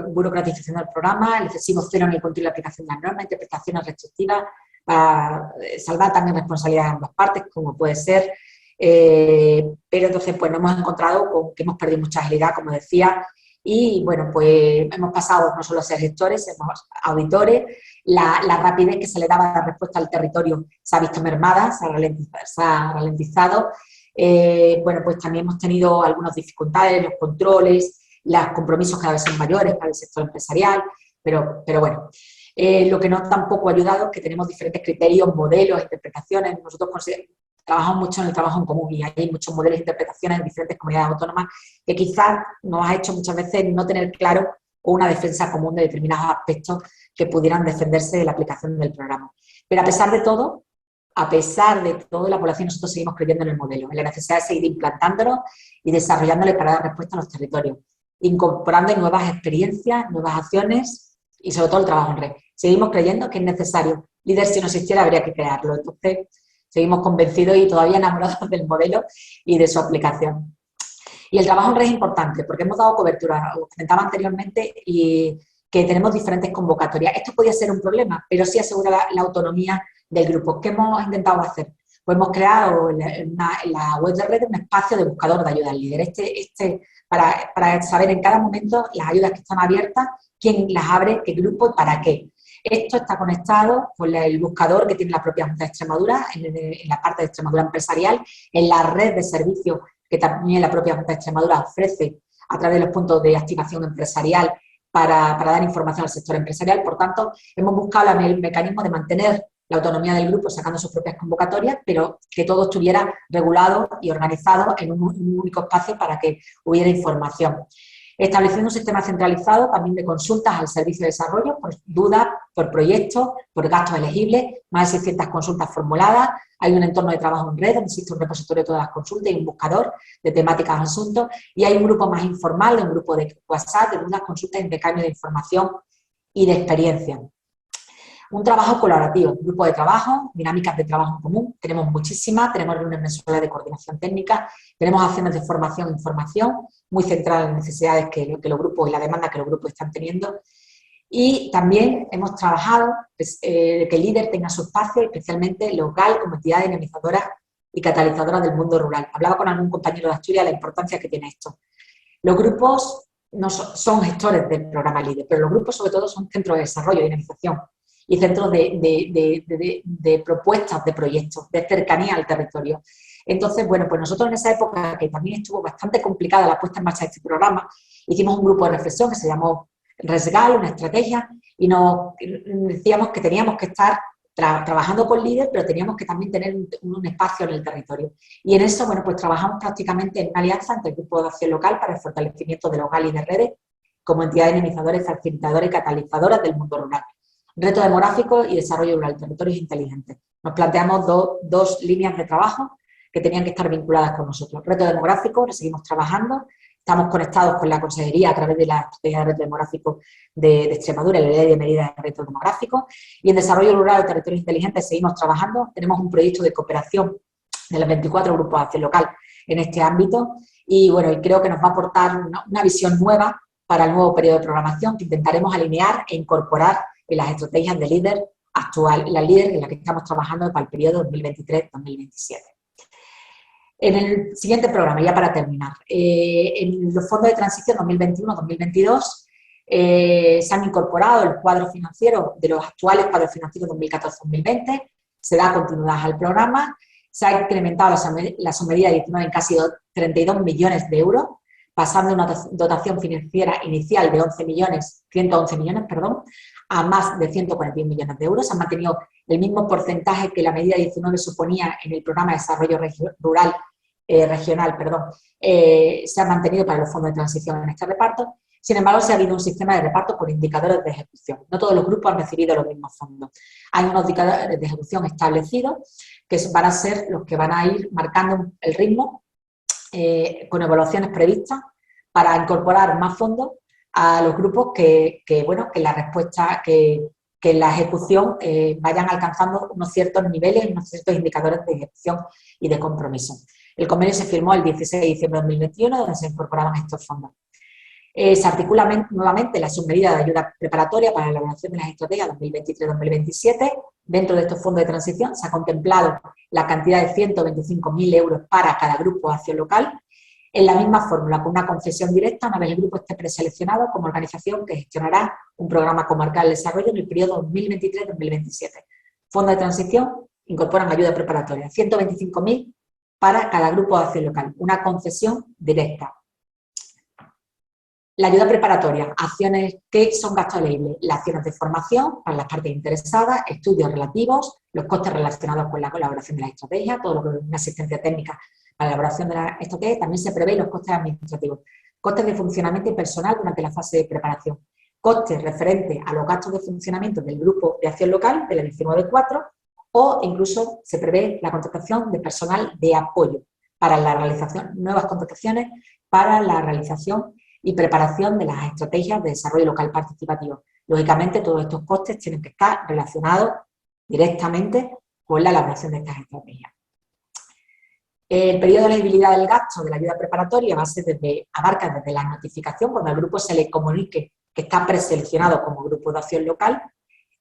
burocratización del programa, el excesivo cero en el control y la aplicación de las normas, interpretaciones restrictivas, para salvar también responsabilidades de ambas partes, como puede ser. Pero entonces pues nos hemos encontrado con que hemos perdido mucha agilidad, como decía, y bueno, pues hemos pasado no solo a ser gestores, somos auditores. La rapidez que se le daba la respuesta al territorio se ha visto mermada, se ha ralentizado. Bueno, pues también hemos tenido algunas dificultades, los controles, los compromisos cada vez son mayores para el sector empresarial, pero bueno. Lo que nos tampoco ha ayudado es que tenemos diferentes criterios, modelos, interpretaciones. Nosotros trabajamos mucho en el trabajo en común y hay muchos modelos e interpretaciones en diferentes comunidades autónomas que quizás nos ha hecho muchas veces no tener claro una defensa común de determinados aspectos que pudieran defenderse de la aplicación del programa. Pero a pesar de todo, la población, nosotros seguimos creyendo en el modelo, en la necesidad de seguir implantándolo y desarrollándole para dar respuesta a los territorios, incorporando nuevas experiencias, nuevas acciones y sobre todo el trabajo en red. Seguimos creyendo que es necesario. Líder, si no existiera, habría que crearlo. Entonces, seguimos convencidos y todavía enamorados del modelo y de su aplicación. Y el trabajo en red es importante porque hemos dado cobertura, os comentaba anteriormente, y que tenemos diferentes convocatorias. Esto podía ser un problema, pero sí asegura la autonomía del grupo. ¿Qué hemos intentado hacer? Pues hemos creado en la web de red un espacio de buscador de ayuda al líder. Para saber en cada momento las ayudas que están abiertas, quién las abre, qué grupo y para qué. Esto está conectado con el buscador que tiene la propia Junta de Extremadura, en la parte de Extremadura empresarial, en la red de servicios que también la propia Junta de Extremadura ofrece a través de los puntos de activación empresarial para dar información al sector empresarial. Por tanto, hemos buscado el mecanismo de mantener la autonomía del grupo sacando sus propias convocatorias, pero que todo estuviera regulado y organizado en un único espacio para que hubiera información. Estableciendo un sistema centralizado también de consultas al servicio de desarrollo por dudas, por proyectos, por gastos elegibles, más de 600 consultas formuladas. Hay un entorno de trabajo en red donde existe un repositorio de todas las consultas y un buscador de temáticas asuntos. Y hay un grupo más informal, un grupo de WhatsApp, de dudas, consultas, intercambio de información y de experiencia. Un trabajo colaborativo, un grupo de trabajo, dinámicas de trabajo en común, tenemos muchísimas, tenemos reuniones mensuales de coordinación técnica, tenemos acciones de formación e información, muy centradas en las necesidades que los grupos y la demanda que los grupos están teniendo. Y también hemos trabajado que el líder tenga su espacio, especialmente local, como entidad dinamizadora y catalizadora del mundo rural. Hablaba con algún compañero de Asturias de la importancia que tiene esto. Los grupos no son gestores del programa líder, pero los grupos sobre todo son centros de desarrollo y dinamización y centros de propuestas de proyectos, de cercanía al territorio. Entonces, bueno, pues nosotros en esa época, que también estuvo bastante complicada la puesta en marcha de este programa, hicimos un grupo de reflexión que se llamó Resgal, una estrategia, y nos decíamos que teníamos que estar trabajando con líder, pero teníamos que también tener un espacio en el territorio. Y en eso, bueno, pues trabajamos prácticamente en una alianza entre el Grupo de Acción Local para el fortalecimiento de local y de redes, como entidades dinamizadoras, facilitadoras y catalizadoras del mundo rural. Reto demográfico y desarrollo rural, territorios inteligentes. Nos planteamos dos líneas de trabajo que tenían que estar vinculadas con nosotros. Reto demográfico, lo seguimos trabajando, Estamos conectados con la Consejería a través de la Estrategia de Reto Demográfico de Extremadura y la Ley de Medidas de Reto Demográfico. Y en Desarrollo Rural y Territorios Inteligentes seguimos trabajando. Tenemos un proyecto de cooperación de los 24 grupos de acción local en este ámbito. Y bueno, y creo que nos va a aportar una visión nueva para el nuevo periodo de programación que intentaremos alinear e incorporar en las estrategias de líder actual, la líder en la que estamos trabajando para el periodo 2023-2027. En el siguiente programa, ya para terminar, en los fondos de transición 2021-2022 se han incorporado el cuadro financiero de los actuales cuadros financieros 2014-2020, se da continuidad al programa, se ha incrementado la submedida adicional en casi 32 millones de euros, pasando de una dotación financiera inicial de 111 millones, a más de 141 millones de euros. Se ha mantenido el mismo porcentaje que la medida 19 suponía en el programa de desarrollo regional, se ha mantenido para los fondos de transición en este reparto. Sin embargo, se ha habido un sistema de reparto por indicadores de ejecución. No todos los grupos han recibido los mismos fondos. Hay unos indicadores de ejecución establecidos que van a ser los que van a ir marcando el ritmo con evaluaciones previstas para incorporar más fondos a los grupos que la respuesta, que la ejecución vayan alcanzando unos ciertos niveles, unos ciertos indicadores de ejecución y de compromiso. El convenio se firmó el 16 de diciembre de 2021, donde se incorporaban estos fondos. Se articula nuevamente la submedida de ayuda preparatoria para la elaboración de las estrategias 2023-2027. Dentro de estos fondos de transición se ha contemplado la cantidad de 125.000 euros para cada grupo de acción local, en la misma fórmula, con una concesión directa una vez el grupo esté preseleccionado como organización que gestionará un programa comarcal de desarrollo en el periodo 2023-2027. Fondos de transición incorporan ayuda preparatoria, 125.000 para cada grupo de acción local, una concesión directa. La ayuda preparatoria, acciones que son gastos elegibles, las acciones de formación para las partes interesadas, estudios relativos, los costes relacionados con la colaboración de la estrategia, todo lo que es una asistencia técnica para la elaboración de la estrategia. También se prevé los costes administrativos, costes de funcionamiento y personal durante la fase de preparación, costes referentes a los gastos de funcionamiento del grupo de acción local, de la 19.4, o incluso se prevé la contratación de personal de apoyo para la realización, nuevas contrataciones para la realización y preparación de las estrategias de desarrollo local participativo. Lógicamente, todos estos costes tienen que estar relacionados directamente con la elaboración de estas estrategias. El periodo de elegibilidad del gasto de la ayuda preparatoria abarca desde la notificación, cuando al grupo se le comunique que está preseleccionado como grupo de acción local,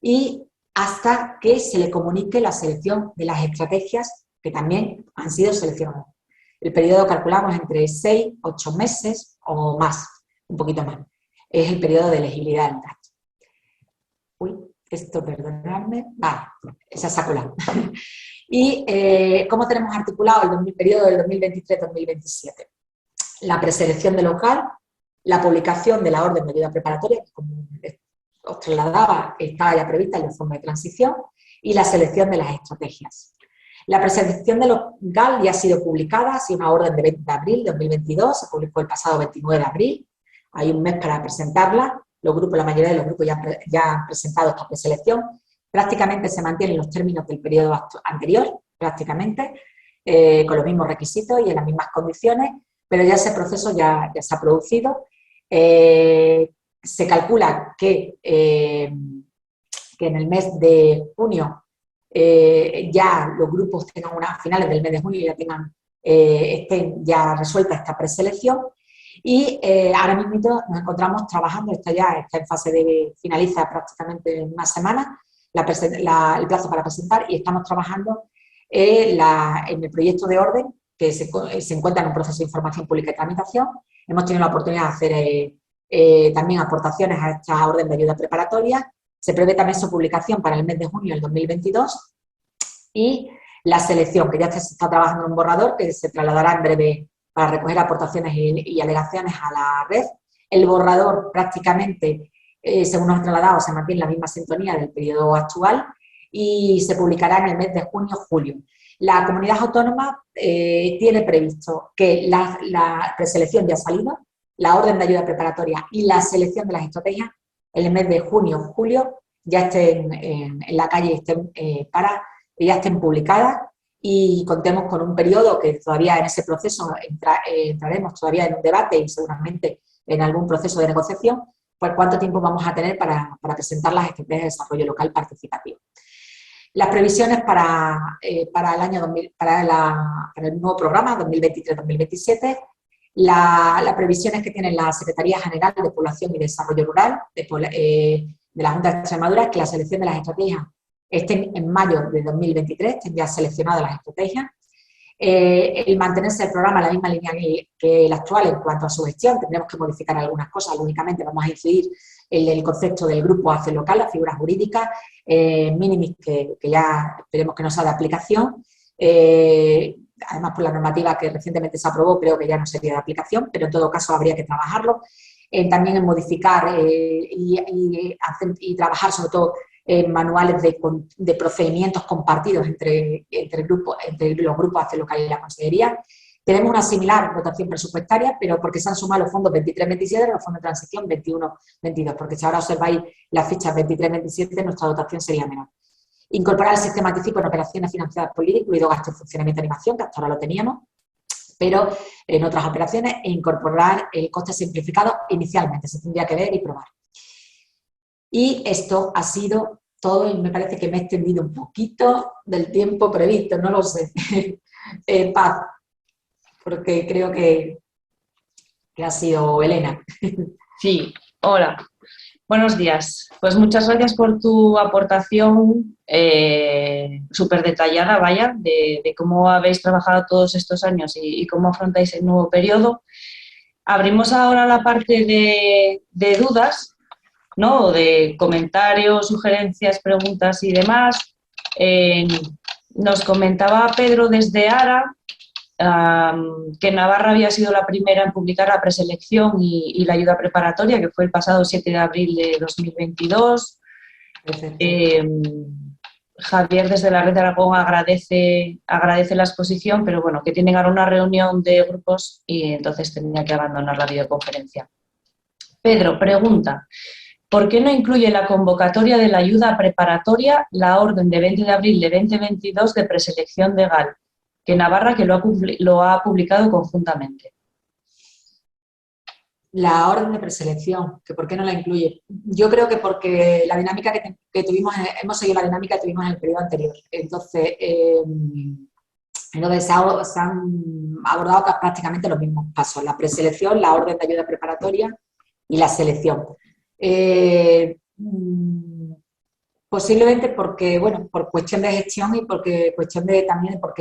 y hasta que se le comunique la selección de las estrategias que también han sido seleccionadas. El periodo calculamos entre 6, 8 meses o más, un poquito más. Es el periodo de elegibilidad del gasto. Uy, esto, perdonadme. Vale, esa se ha colado. Y ¿cómo tenemos articulado el periodo del 2023-2027? La preselección del local, la publicación de la orden de ayuda preparatoria, que como os trasladaba, estaba ya prevista en el fondo de transición, y la selección de las estrategias. La preselección del local ya ha sido publicada, ha sido una orden de 20 de abril de 2022, se publicó el pasado 29 de abril, hay un mes para presentarla, la mayoría de los grupos ya han presentado esta preselección, prácticamente se mantienen los términos del periodo anterior, prácticamente, con los mismos requisitos y en las mismas condiciones, pero ya ese proceso ya se ha producido. Se calcula que en el mes de junio ya los grupos tengan a finales del mes de junio ya estén ya resuelta esta preselección y ahora mismo nos encontramos trabajando, está en fase de finaliza prácticamente en una semana el plazo para presentar y estamos trabajando en el proyecto de orden que se encuentra en un proceso de información pública y tramitación. Hemos tenido la oportunidad de hacer también aportaciones a esta orden de ayuda preparatoria. Se prevé también su publicación para el mes de junio del 2022 y la selección, que ya se está trabajando en un borrador que se trasladará en breve para recoger aportaciones y alegaciones a la red. El borrador prácticamente, según nos ha trasladado, se mantiene en la misma sintonía del periodo actual y se publicará en el mes de junio-julio. La comunidad autónoma tiene previsto que la preselección ya ha salido, la orden de ayuda preparatoria y la selección de las estrategias en el mes de junio-julio ya estén en la calle, ya estén publicadas y contemos con un periodo que todavía en ese proceso entraremos todavía en un debate y seguramente en algún proceso de negociación, pues cuánto tiempo vamos a tener para presentar las estrategias de desarrollo local participativo. Las previsiones para el año 2000, para el nuevo programa 2023-2027, las previsiones que tiene la Secretaría General de Población y Desarrollo Rural de la Junta de Extremadura es que la selección de las estrategias estén en mayo de 2023, estén ya seleccionadas las estrategias. El mantenerse el programa en la misma línea que el actual en cuanto a su gestión, tendremos que modificar algunas cosas, únicamente vamos a incidir en el concepto del grupo acción local, las figuras jurídicas, minimis que ya esperemos que no sea de aplicación, además por la normativa que recientemente se aprobó creo que ya no sería de aplicación, pero en todo caso habría que trabajarlo, también en modificar y trabajar sobre todo manuales de procedimientos compartidos entre los grupos acción local y la Consejería. Tenemos una similar dotación presupuestaria, pero porque se han sumado los fondos 23-27 y los fondos de transición 21-22, porque si ahora observáis las fichas 23-27, nuestra dotación sería menor. Incorporar el sistema anticipo en operaciones financiadas por LIDE, incluido gasto de funcionamiento y animación, que hasta ahora lo teníamos, pero en otras operaciones, e incorporar el coste simplificado inicialmente, se tendría que ver y probar. Y esto ha sido todo y me parece que me he extendido un poquito del tiempo previsto, no lo sé. Paz, porque creo que ha sido Elena. Sí, hola, buenos días. Pues muchas gracias por tu aportación súper detallada, vaya, de cómo habéis trabajado todos estos años y cómo afrontáis el nuevo periodo. Abrimos ahora la parte de dudas, ¿no? De comentarios, sugerencias, preguntas y demás. Nos comentaba Pedro desde ARA que Navarra había sido la primera en publicar la preselección y la ayuda preparatoria, que fue el pasado 7 de abril de 2022. Javier desde la Red de Aragón agradece la exposición, pero bueno, que tienen ahora una reunión de grupos y entonces tenía que abandonar la videoconferencia. Pedro pregunta: ¿por qué no incluye la convocatoria de la ayuda preparatoria la orden de 20 de abril de 2022 de preselección de GAL, que Navarra que lo ha publicado conjuntamente? La orden de preselección, que ¿por qué no la incluye? Yo creo que porque la dinámica que tuvimos, hemos seguido la dinámica que tuvimos en el periodo anterior. Entonces, se han abordado prácticamente los mismos pasos: la preselección, la orden de ayuda preparatoria y la selección. Posiblemente porque, bueno, por cuestión de gestión y porque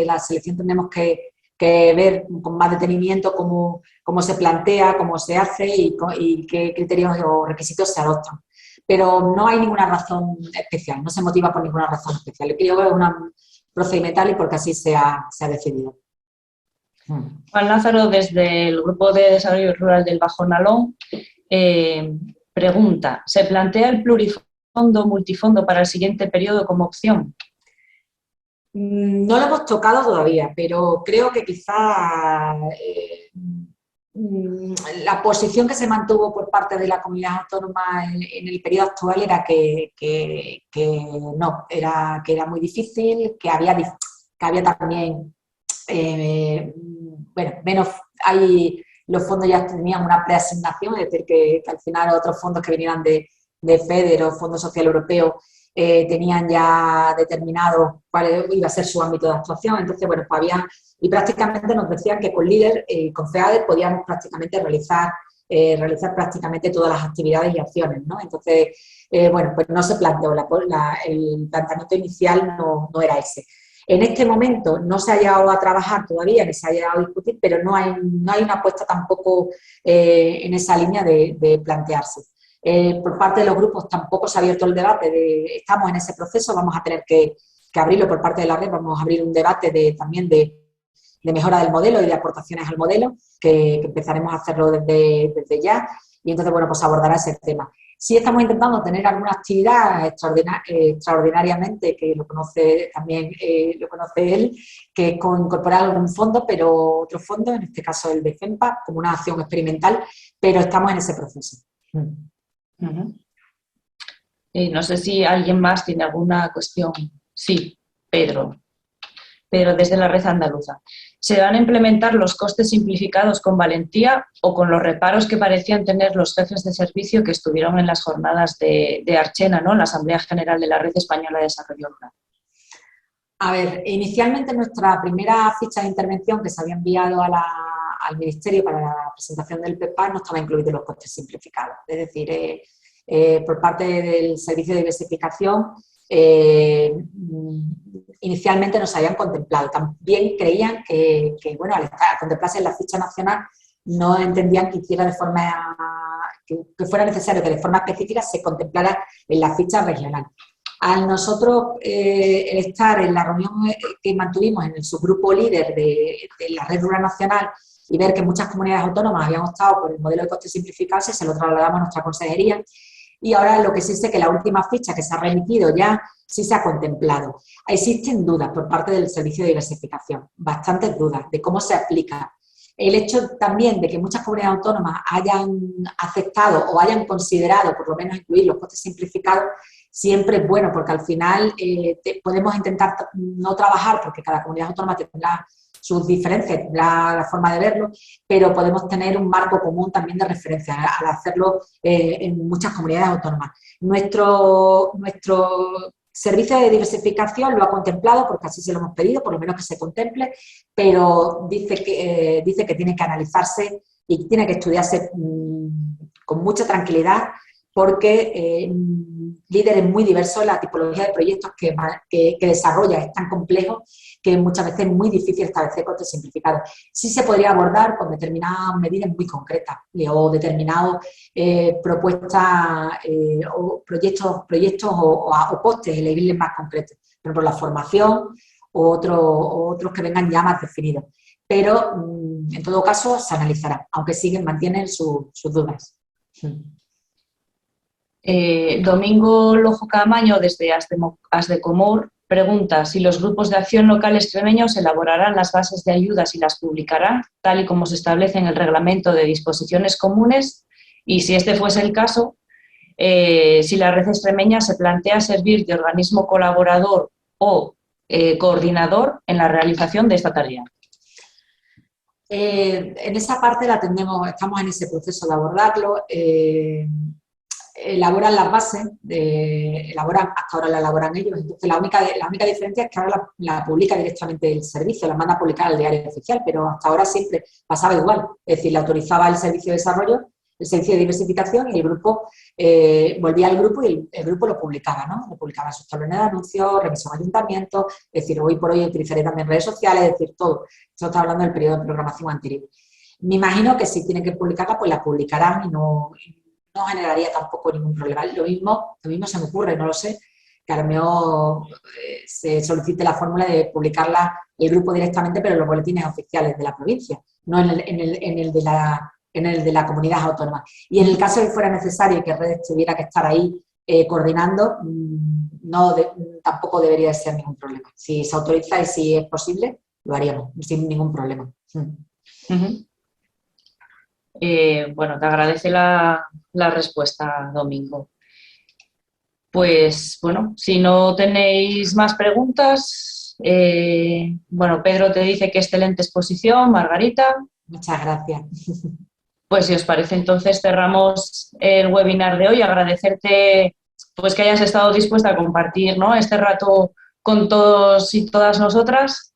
la selección tenemos que ver con más detenimiento cómo se plantea, cómo se hace y qué criterios o requisitos se adoptan. Pero no hay ninguna razón especial, no se motiva por ninguna razón especial. Yo creo que es una procedimental y porque así se ha decidido. Juan Lázaro, desde el Grupo de Desarrollo Rural del Bajo Nalón, pregunta: ¿se plantea el plurifondo multifondo para el siguiente periodo como opción? No lo hemos tocado todavía, pero creo que quizá la posición que se mantuvo por parte de la comunidad autónoma en el periodo actual era que era muy difícil, que había también, menos, los fondos ya tenían una preasignación, es decir, que al final otros fondos que vinieran de FEDER o Fondo Social Europeo tenían ya determinado cuál iba a ser su ámbito de actuación. Entonces, bueno, pues y prácticamente nos decían que con LIDER y con FEADER podíamos prácticamente realizar prácticamente todas las actividades y acciones, ¿no? Entonces, pues no se planteó, el planteamiento inicial no era ese. En este momento no se ha llegado a trabajar todavía, ni se ha llegado a discutir, pero no hay una apuesta tampoco en esa línea de plantearse. Por parte de los grupos tampoco se ha abierto el debate, estamos en ese proceso, vamos a tener que abrirlo por parte de la red, vamos a abrir un debate también de mejora del modelo y de aportaciones al modelo, que empezaremos a hacerlo desde ya, y entonces, bueno, pues abordará ese tema. Sí estamos intentando tener alguna actividad extraordinariamente, que lo conoce también, lo conoce él, que es incorporar algún fondo, pero otro fondo, en este caso el de FEMPA, como una acción experimental, pero estamos en ese proceso. No sé si alguien más tiene alguna cuestión. Sí, Pedro. pero desde la red andaluza. ¿Se van a implementar los costes simplificados con valentía o con los reparos que parecían tener los jefes de servicio que estuvieron en las jornadas de Archena, ¿no?, en la Asamblea General de la Red Española de Desarrollo Rural? A ver, inicialmente nuestra primera ficha de intervención que se había enviado al Ministerio para la presentación del PEPAR no estaba incluido en los costes simplificados. Es decir, por parte del Servicio de Diversificación, inicialmente no se habían contemplado. También creían que bueno, al contemplarse en la ficha nacional, no entendían que hiciera de forma que fuera necesario que de forma específica se contemplara en la ficha regional. Al nosotros el estar en la reunión que mantuvimos en el subgrupo líder de la Red Rural Nacional y ver que muchas comunidades autónomas habían optado por el modelo de coste simplificado, se lo trasladamos a nuestra consejería. Y ahora lo que sí sé que la última ficha que se ha remitido ya sí se ha contemplado. Existen dudas por parte del Servicio de Diversificación, bastantes dudas de cómo se aplica. El hecho también de que muchas comunidades autónomas hayan aceptado o hayan considerado por lo menos incluir los costes simplificados siempre es bueno, porque al final podemos intentar no trabajar, porque cada comunidad autónoma tendrá sus diferencias, la forma de verlo, pero podemos tener un marco común también de referencia al hacerlo en muchas comunidades autónomas. Nuestro Servicio de Diversificación lo ha contemplado, porque así se lo hemos pedido, por lo menos que se contemple, pero dice que tiene que analizarse y tiene que estudiarse con mucha tranquilidad, porque líder es muy diverso, la tipología de proyectos que desarrolla es tan complejo que muchas veces es muy difícil establecer costes simplificados. Sí se podría abordar con determinadas medidas muy concretas o determinadas propuestas o proyectos o costes elegibles más concretos, por ejemplo, la formación o otros que vengan ya más definidos. Pero, en todo caso, se analizará, aunque mantienen sus dudas. Domingo Lojo Camaño, desde Asdecomur, pregunta si los grupos de acción local extremeños elaborarán las bases de ayudas y las publicarán, tal y como se establece en el reglamento de disposiciones comunes, y si este fuese el caso, si la red extremeña se plantea servir de organismo colaborador o coordinador en la realización de esta tarea. En esa parte estamos en ese proceso de abordarlo. Elaboran las bases, hasta ahora la elaboran ellos, entonces la única diferencia es que ahora la publica directamente el servicio, la manda a publicar al diario oficial, pero hasta ahora siempre pasaba igual, es decir, la autorizaba el Servicio de Desarrollo, el Servicio de Diversificación, y el grupo volvía al grupo y el grupo lo publicaba, ¿no? Lo publicaba en sus tablones de anuncios, remisión a ayuntamientos, es decir, hoy por hoy utilizaré también redes sociales, es decir, todo. Esto está hablando del periodo de programación anterior. Me imagino que si tienen que publicarla, pues la publicarán y no generaría tampoco ningún problema. Lo mismo se me ocurre, no lo sé, que a lo mejor se solicite la fórmula de publicarla el grupo directamente, pero en los boletines oficiales de la provincia, no en el de la comunidad autónoma. Y en el caso de que fuera necesario y que Redes tuviera que estar ahí coordinando, tampoco debería de ser ningún problema. Si se autoriza y si es posible, lo haríamos sin ningún problema. Uh-huh. Bueno, te agradece la respuesta, Domingo. Pues, bueno, si no tenéis más preguntas, bueno, Pedro te dice que excelente exposición, Margarita. Muchas gracias. Pues si os parece, entonces cerramos el webinar de hoy. Agradecerte pues que hayas estado dispuesta a compartir, ¿no?, este rato con todos y todas nosotras,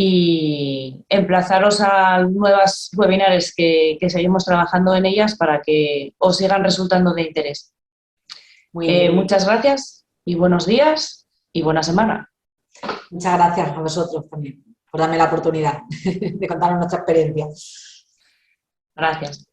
y emplazaros a nuevas webinares que seguimos trabajando en ellas para que os sigan resultando de interés. Muchas gracias y buenos días y buena semana. Muchas gracias a vosotros también por darme la oportunidad de contaros nuestra experiencia. Gracias.